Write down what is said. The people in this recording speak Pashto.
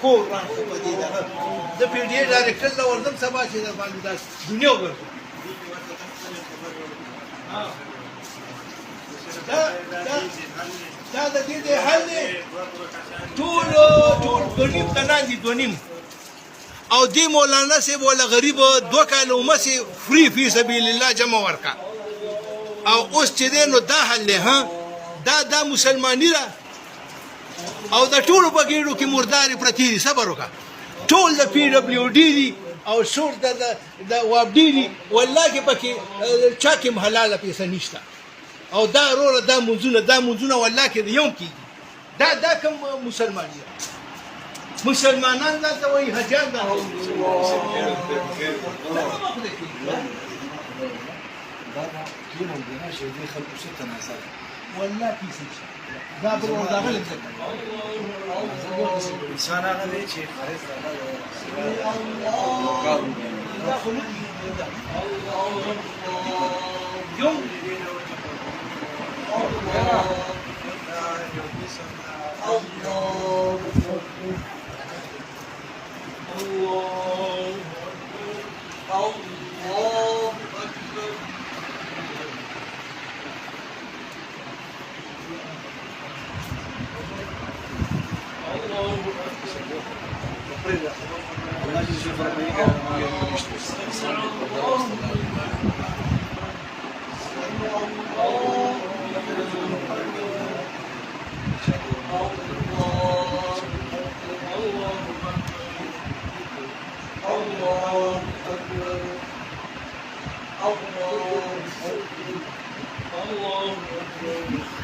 کور ران خو په دې دغه د پی ډي اي ډایرکټر له ورځم سبا چې در باندې دا دنیا وګرځو دا د دې د حل دی ټول غنیم کنان دي دونیم او دی مولانا صاحب ولا غریب 2 کاله عمر سي فری فی سبیل الله جمع ورکا او اوس چې دی نو دا حل ها دا مسلمانی را او د ټولو په ګېډو کې مردارې پرتې دي صبر وکړه ټول د پی ډبلیو ډي دي او شور د وابډي دي والله کې پکې چا کې حلاله پیسه نشته او دا وروره دا منځونه والله کې د یوم کېږي دا کوم مسلمان دي مسلمانان دا ته وایي حجان دا والله پیسې دا پر ورته غلط انسان هغه دی چې خارج الله أكبر